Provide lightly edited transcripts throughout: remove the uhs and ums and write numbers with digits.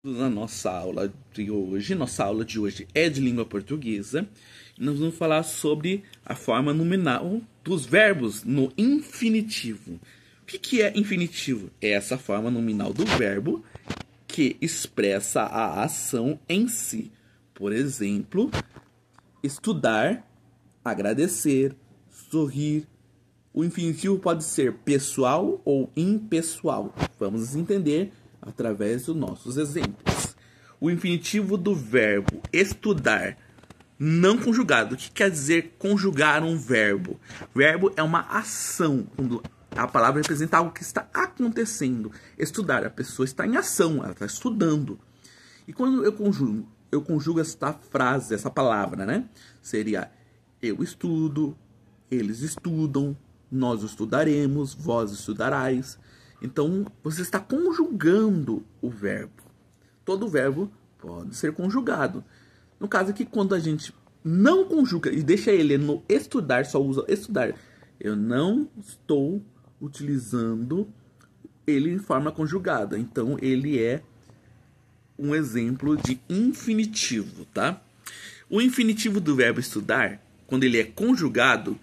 Na nossa aula de hoje é de língua portuguesa. E nós vamos falar sobre a forma nominal dos verbos no infinitivo. O que é infinitivo? É essa forma nominal do verbo que expressa a ação em si. Por exemplo, estudar, agradecer, sorrir. O infinitivo pode ser pessoal ou impessoal. Vamos entender através dos nossos exemplos. O infinitivo do verbo estudar não conjugado. O que quer dizer conjugar um verbo? Verbo é uma ação, quando a palavra representa algo que está acontecendo. Estudar, a pessoa está em ação, ela está estudando. E quando eu conjugo esta frase, essa palavra, né? Seria eu estudo, eles estudam, nós estudaremos, vós estudarás. Então, você está conjugando o verbo. Todo verbo pode ser conjugado. No caso aqui, quando a gente não conjuga e deixa ele no estudar, só usa estudar, eu não estou utilizando ele em forma conjugada. Então, ele é um exemplo de infinitivo, tá? O infinitivo do verbo estudar, quando ele é conjugado,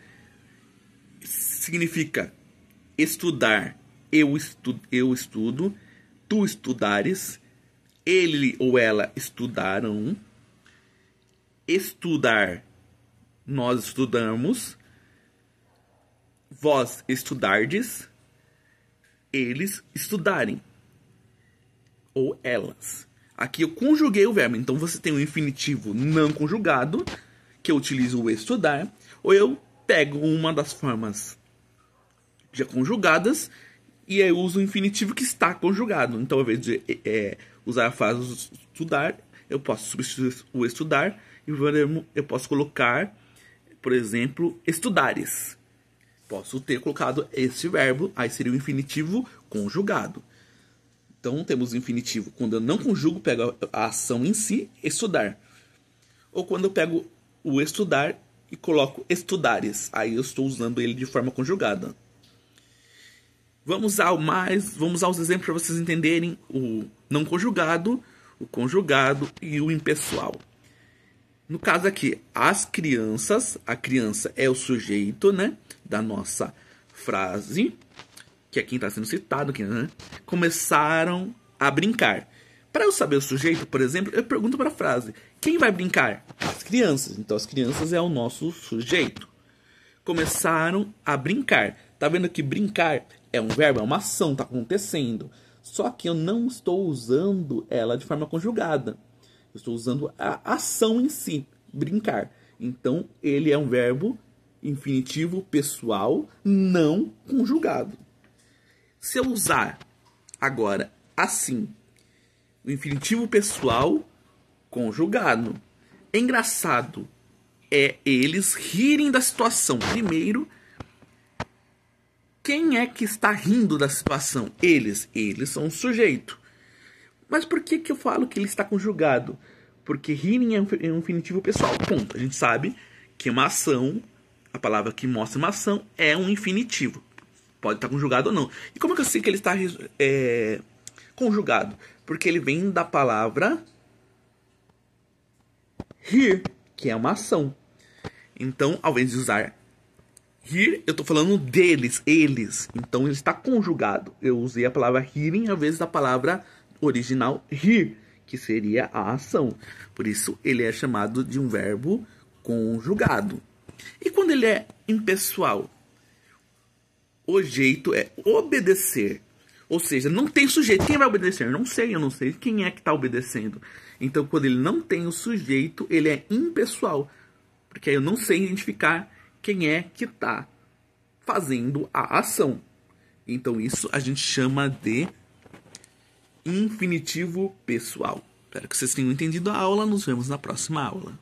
significa estudar, eu estudo, tu estudares, ele ou ela estudaram, estudar, nós estudamos, vós estudardes, eles estudarem, ou elas. Aqui eu conjuguei o verbo, então você tem um infinitivo não conjugado, que eu utilizo o estudar, ou eu pego uma das formas já conjugadas e eu uso o infinitivo que está conjugado. Então, ao invés de usar a frase estudar, eu posso substituir o estudar e eu posso colocar, por exemplo, estudares. Posso ter colocado esse verbo, aí seria o infinitivo conjugado. Então, temos o infinitivo quando eu não conjugo, pego a ação em si, estudar. Ou quando eu pego o estudar e coloco estudares, aí eu estou usando ele de forma conjugada. Vamos aos exemplos para vocês entenderem o não conjugado, o conjugado e o impessoal. No caso aqui, as crianças, a criança é o sujeito, né, da nossa frase, que é quem está sendo citado aqui, né, começaram a brincar. Para eu saber o sujeito, por exemplo, eu pergunto para a frase, quem vai brincar? As crianças. Então, as crianças é o nosso sujeito. Começaram a brincar. Tá vendo que brincar é um verbo, é uma ação, tá acontecendo. Só que eu não estou usando ela de forma conjugada. Eu estou usando a ação em si, brincar. Então, ele é um verbo infinitivo pessoal não conjugado. Se eu usar agora assim, o infinitivo pessoal conjugado. Engraçado é eles rirem da situação. Primeiro, quem é que está rindo da situação? Eles são o sujeito. Mas por que eu falo que ele está conjugado? Porque rirem é um infinitivo pessoal. Ponto. A gente sabe que uma ação, a palavra que mostra uma ação, é um infinitivo. Pode estar conjugado ou não. E como é que eu sei que ele está conjugado? Porque ele vem da palavra rir, que é uma ação. Então, ao invés de usar rir, eu estou falando deles, eles. Então, ele está conjugado. Eu usei a palavra rirem ao invés da palavra original rir, que seria a ação. Por isso, ele é chamado de um verbo conjugado. E quando ele é impessoal? O jeito é obedecer. Ou seja, não tem sujeito. Quem vai obedecer? Eu não sei quem é que está obedecendo. Então, quando ele não tem o sujeito, ele é impessoal. Porque aí eu não sei identificar quem é que está fazendo a ação. Então, isso a gente chama de infinitivo pessoal. Espero que vocês tenham entendido a aula. Nos vemos na próxima aula.